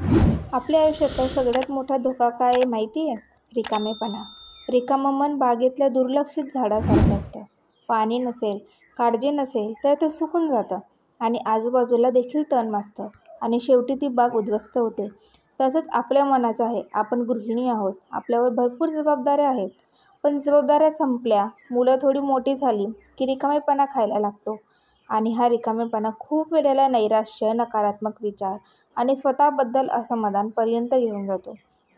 आपल्या आयुष्यातला सगळ्यात मोठा धोका काय आहे माहिती आहे? रिकामेपणा. रिकामं मन बागेतल्या दुर्लक्षित झाडासारखं असतं. पाणी नसेल, काळजी नसेल तर ते सुकून जातं आणि आजूबाजूला देखील तण माजतं आणि शेवटी ती बाग उद्ध्वस्त होते. तसंच आपल्या मनाचं आहे. आपण गृहिणी आहोत, आपल्यावर भरपूर जबाबदाऱ्या आहेत. पण जबाबदाऱ्या संपल्या, मुलं थोडी मोठी झाली की रिकामेपणा खायला लागतो आणि हा रिकामेपणा खूप वेळेला नैराश्य, नकारात्मक विचार आणि स्वतःबद्दल असमाधानपर्यंत घेऊन जातो.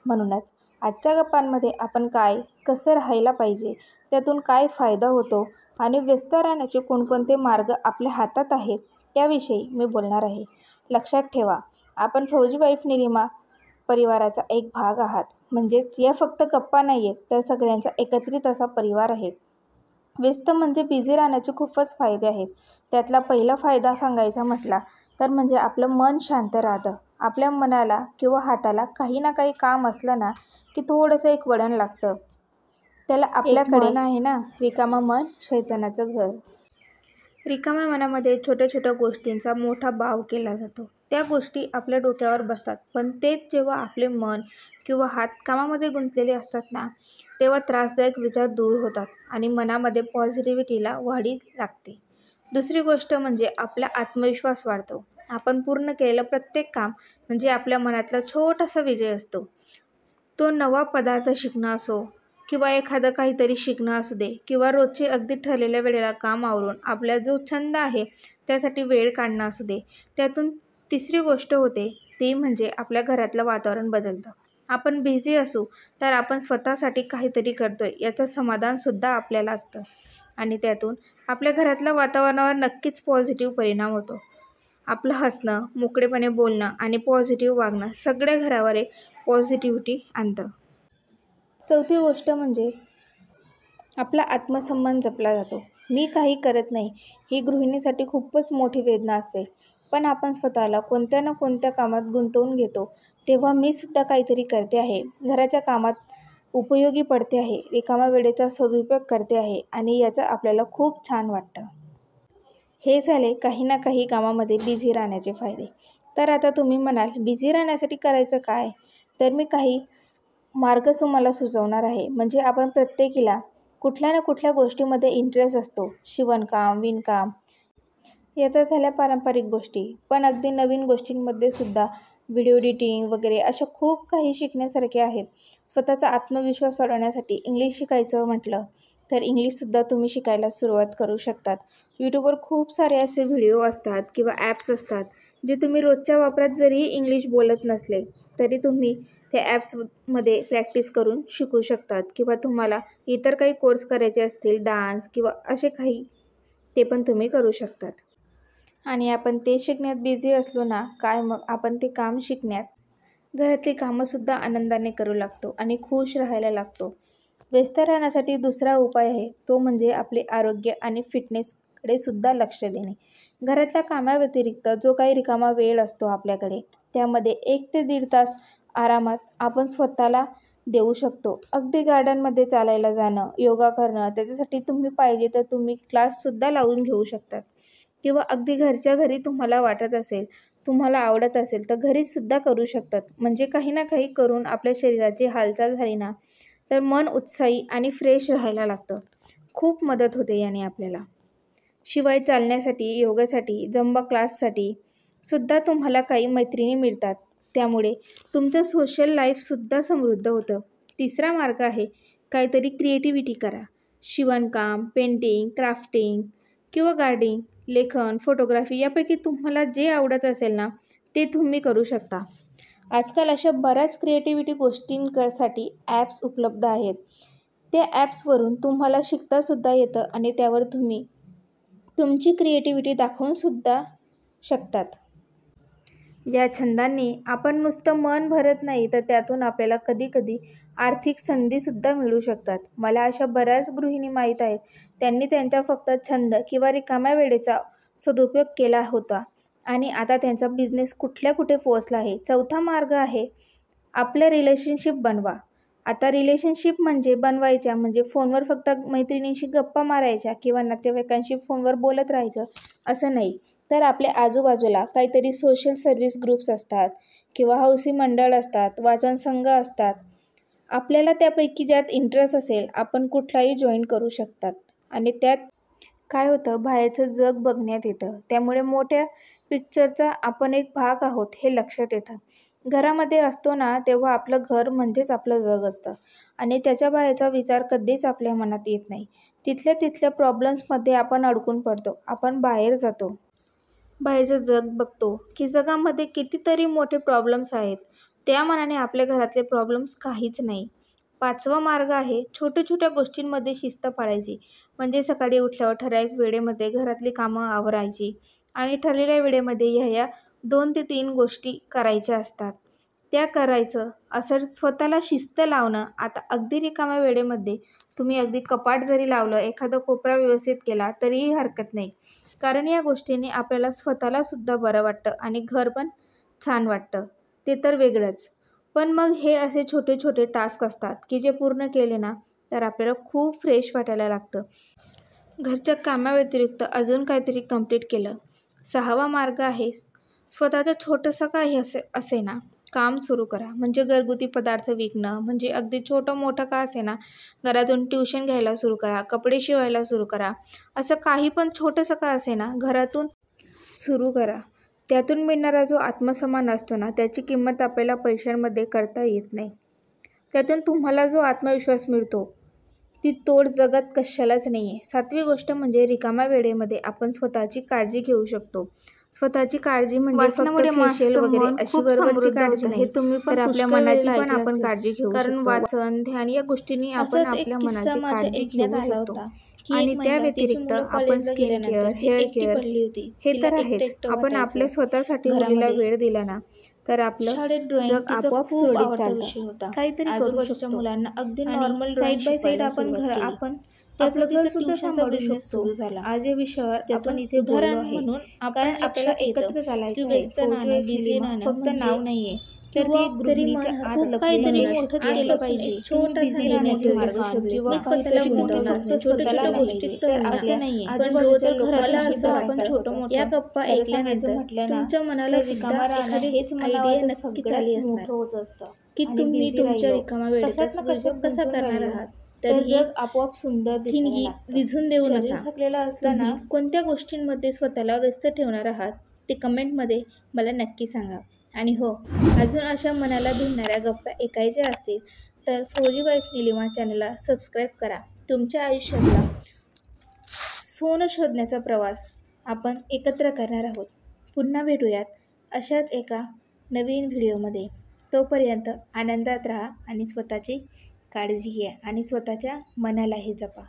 म्हणूनच आजच्या गप्पांमध्ये आपण काय, कसं राहायला पाहिजे, त्यातून काय फायदा होतो आणि व्यस्त राहण्याचे कोणकोणते मार्ग आपल्या हातात आहेत त्याविषयी मी बोलणार आहे. लक्षात ठेवा, आपण फौजी वाईफ निलिमा परिवाराचा एक भाग आहात. म्हणजेच या फक्त गप्पा नाही आहेत, तर सगळ्यांचा एकत्रित असा परिवार आहे. व्यस्त म्हणजे बिझी राहण्याचे खूपच फायदे आहेत. त्यातला पहिला फायदा सांगायचा म्हटला तर म्हणजे आपलं मन शांत राहतं. आपल्या मनाला किंवा हाताला काही ना काही काम असलं ना की थोडंसं एक वळण लागतं. त्याला आपल्याकडे मन आहे ना, रिकामं मन शैतानाचं घर. रिकाम्या मनामध्ये छोट्या छोट्या गोष्टींचा मोठा बाव केला जातो. त्या गोष्टी आपल्या डोक्यावर बसतात, पण तेच जेव्हा आपले मन किंवा हात कामामध्ये गुंतलेले असतात ना, तेव्हा त्रासदायक विचार दूर होतात आणि मनामध्ये पॉझिटिव्हिटीला वाढी लागते. दुसरी गोष्ट म्हणजे आपला आत्मविश्वास वाढतो. आपण पूर्ण केलेलं प्रत्येक काम म्हणजे आपल्या मनातला छोटासा विजय असतो. तो नवा पदार्थ शिकणं असो किंवा एखादं काहीतरी शिकणं असू दे किंवा रोजचे अगदी ठरलेल्या वेळेला काम आवरून आपला जो छंद आहे त्यासाठी वेळ काढणं असू दे. त्यातून तिसरी गोष्ट होते ती म्हणजे आपल्या घरातलं वातावरण बदलतं. आपण बिझी असू तर आपण स्वतःसाठी काहीतरी करतोय याचं समाधानसुद्धा आपल्याला असतं आणि त्यातून आपल्या घरातल्या वातावरणावर नक्कीच पॉझिटिव्ह परिणाम होतो. आपलं हसणं, मोकळेपणे बोलणं आणि पॉझिटिव्ह वागणं सगळ्या घरावर एक पॉझिटिव्हिटी आणतं. चौथी गोष्ट म्हणजे आपला आत्मसन्मान जपला जातो. मी काही करत नाही ही गृहिणीसाठी खूपच मोठी वेदना असते. पण आपण स्वतःला कोणत्या ना कोणत्या कामात गुंतवून घेतो तेव्हा मी सुद्धा काहीतरी करते आहे, घराच्या कामात उपयोगी पडते आहे, रिकाम्या वेळेचा सदुपयोग करते आहे आणि याचं आपल्याला खूप छान वाटतं. हे झाले काही ना काही कामामध्ये बिझी राहण्याचे फायदे. तर आता तुम्ही म्हणाल बिझी राहण्यासाठी करायचं काय? तर मी काही मार्ग तुम्हाला सुचवणार आहे. म्हणजे आपण प्रत्येकीला कुठल्या ना कुठल्या गोष्टीमध्ये इंटरेस्ट असतो. शिवणकाम, विणकाम याचा झाल्या पारंपरिक गोष्टी. पण अगदी नवीन गोष्टींमध्ये सुद्धा व्हिडिओ एडिटिंग वगैरे अशा खूप काही शिकण्यासारखे आहेत. स्वतःचा आत्मविश्वास वाढवण्यासाठी इंग्लिश शिकायचं म्हटलं तर इंग्लिशसुद्धा तुम्ही शिकायला सुरुवात करू शकतात. यूट्यूबवर खूप सारे असे व्हिडिओ असतात किंवा ॲप्स असतात जे तुम्ही रोजच्या वापरात जरी इंग्लिश बोलत नसले तरी तुम्ही त्या ॲप्समध्ये प्रॅक्टिस करून शिकू शकतात किंवा तुम्हाला इतर काही कोर्स करायचे असतील, डान्स किंवा असे काही, ते पण तुम्ही करू शकतात. आणि आपण ते शिकण्यात बिझी असलो ना काय मग आपण ते काम शिकण्यात घरातली कामंसुद्धा आनंदाने करू लागतो आणि खुश राहायला लागतो. व्यस्त राहण्यासाठी दुसरा उपाय आहे तो म्हणजे आपले आरोग्य आणि फिटनेसकडे सुद्धा लक्ष देणे. घरातल्या कामाव्यतिरिक्त जो काही रिकामा वेळ असतो आपल्याकडे त्यामध्ये 1 ते 1.5 तास आरामात आपण स्वतःला देऊ शकतो. अगदी गार्डनमध्ये चालायला जाणं, योगा करणं, त्याच्यासाठी तुम्ही पाहिजे तर तुम्ही क्लाससुद्धा लावून घेऊ शकतात किंवा अगदी घरच्या घरी तुम्हाला वाटत असेल, तुम्हाला आवडत असेल तर घरीसुद्धा करू शकतात. म्हणजे काही ना काही करून आपल्या शरीराची हालचाल झाली ना तर मन उत्साही आणि फ्रेश राहायला लागतं. खूप मदत होते याने आपल्याला. शिवाय चालण्यासाठी, योगासाठी, झुंबा क्लाससाठी सुद्धा तुम्हाला काही मैत्रिणी मिळतात. त्यामुळे तुमचं सोशल लाईफसुद्धा समृद्ध होतं. तिसरा मार्ग आहे काहीतरी क्रिएटिव्हिटी करा. शिवणकाम, पेंटिंग, क्राफ्टिंग किंवा गार्डनिंग, लेखन, फोटोग्राफी यापैकी तुम्हाला जे आवडत असेल ना ते तुम्ही करू शकता. आजकाल अशा बऱ्याच क्रिएटिव्हिटी गोष्टींसाठी ॲप्स उपलब्ध आहेत. त्या ॲप्सवरून तुम्हाला शिकतासुद्धा येतं आणि त्यावर तुम्ही तुमची क्रिएटिव्हिटी दाखवूनसुद्धा शकतात. या छंदांनी आपण नुसतं मन भरत नाही तर त्यातून आपल्याला कधीकधी आर्थिक संधीसुद्धा मिळू शकतात. मला अशा बऱ्याच गृहिणी माहीत आहेत त्यांनी त्यांचा फक्त छंद किंवा रिकाम्या वेळेचा सदुपयोग केला होता आणि आता त्यांचा बिझनेस कुठल्या कुठे पोहोचला आहे. चौथा मार्ग आहे आपलं रिलेशनशिप बनवा. आता रिलेशनशिप म्हणजे बनवायच्या म्हणजे फोनवर फक्त मैत्रिणींशी गप्पा मारायच्या किंवा नातेवाईकांशी फोनवर बोलत राहायचं असं नाही. तर आपल्या आजूबाजूला काहीतरी सोशल सर्व्हिस ग्रुप्स असतात किंवा हौसी मंडळ असतात, वाचन संघ असतात. आपल्याला त्यापैकी ज्यात इंटरेस्ट असेल आपण कुठलाही जॉईन करू शकतात. आणि त्यात काय होतं, बाहेरचं जग बघण्यात येतं. त्यामुळे मोठ्या पिक्चरचा आपण एक भाग आहोत हे लक्षात येतं. घरामध्ये असतो ना तेव्हा आपलं घर म्हणजेच आपलं जग असतं आणि त्याच्या बाहेरचा विचार कधीच आपल्या मनात येत नाही. तिथल्या प्रॉब्लेम्समध्ये आपण अडकून पडतो. आपण बाहेर जातो, बाहेरचं जग बघतो की जगामध्ये कितीतरी मोठे प्रॉब्लेम्स आहेत. त्या मानाने आपल्या घरातले प्रॉब्लेम्स काहीच नाही. 5वा मार्ग आहे छोट्या गोष्टींमध्ये शिस्त पाळायची. म्हणजे सकाळी उठल्यावर ठराविक वेळेमध्ये घरातली कामं आवरायची आणि ठरलेल्या वेळेमध्ये ह्या 2 ते 3 गोष्टी करायच्या असतात, त्या करायचं. असं स्वतःला शिस्त लावणं. आता अगदी रिकाम्या वेळेमध्ये तुम्ही अगदी कपाट जरी लावलं, एखादा कोपरा व्यवस्थित केला तरीही हरकत नाही. कारण या गोष्टीने आपल्याला स्वतःलासुद्धा बरं वाटतं आणि घर पण छान वाटतं, ते तर वेगळंच. पण मग हे असे छोटे टास्क असतात की जे पूर्ण केले ना तर आपल्याला खूप फ्रेश वाटायला लागतं. घरच्या कामाव्यतिरिक्त अजून काहीतरी कंप्लीट केलं. 6वा मार्ग आहे स्वतःचं छोटंसं काही असे ना काम सुरू करा. म्हणजे घरगुती पदार्थ विकणं, म्हणजे अगदी छोटं मोठं का असे ना, घरातून ट्युशन घ्यायला सुरू करा, कपडे शिवायला सुरू करा. असं काही पण छोटंसं का असे ना घरातून सुरू करा. त्यातून मिळणारा जो आत्मसन्मान असतो ना त्याची किंमत आपल्याला पैशांमध्ये करता येत नाही. त्यातून तुम्हाला जो आत्मविश्वास मिळतो ती तोड जगात कशालाच नाही आहे. 7वी गोष्ट म्हणजे रिकाम्या वेळेमध्ये आपण स्वतःची काळजी घेऊ शकतो. स्वतःची काळजी म्हणजे फक्त फेशियल वगैरे अशी वरवरची काळजी नाही, तर आपल्या मनाची पण आपण काळजी घेऊ शकतो. कारण वाचन, ध्यान या गोष्टींनी आपण आपल्या मनाची काळजी घेऊ शकतो. आणि त्या व्यतिरिक्त आपण स्किन केअर, हेअर केअर हे तर आहेच. आपण आपल्या स्वतःसाठी उरलेला वेळ दिला ना तर आपलं जग आपोआप सुरळीत चालतं. काहीतरी करू शकतो. मुलांना अगदी नॉर्मल साईड बाय साईड आपण आपलं घर सुद्धा सांभाळू शकतो. आज या विषयावर आपण इथे बोललो आहे कारण आपल्याला एकत्र चालायचं आहे. फक्त नाव नाहीये तर ती गृहिणीच्या आत लपलेली मोठंच केलं पाहिजे. छोटा बिझी राहण्याचे मार्ग शोधले किंवा काहीतरी गुंतवणूक छोट्या गोष्टीत तर असं नाहीये. पण रोज घराला असं आपण छोटं मोठं या गप्पा ऐकल्यानंतर म्हटलं ना तुमच्या मनाला रिकामा राहणं हेच मनावर नक्कीच आली असतं की तुम्ही तुमच्या रिकामा वेळेचा सदुपयोग कसा करणार आहात. तर जग आपोआप सुंदर दिसेल. विझून देऊ नका. थकलेला असताना कोणत्या गोष्टींमध्ये स्वतःला व्यस्त ठेवणार आहात ते कमेंटमध्ये मला नक्की सांगा. आणि हो, अजून अशा मनाला भिडणाऱ्या गप्पा ऐकायच्या असतील तर फौजी वाईफ निलिमा चॅनलला सबस्क्राईब करा. तुमच्या आयुष्यातला सोनं शोधण्याचा प्रवास आपण एकत्र करणार आहोत. पुन्हा भेटूयात अशाच एका नवीन व्हिडिओमध्ये. तोपर्यंत आनंदात राहा आणि स्वतःची काळजी घ्या आणि स्वतःच्या मनालाही जपा.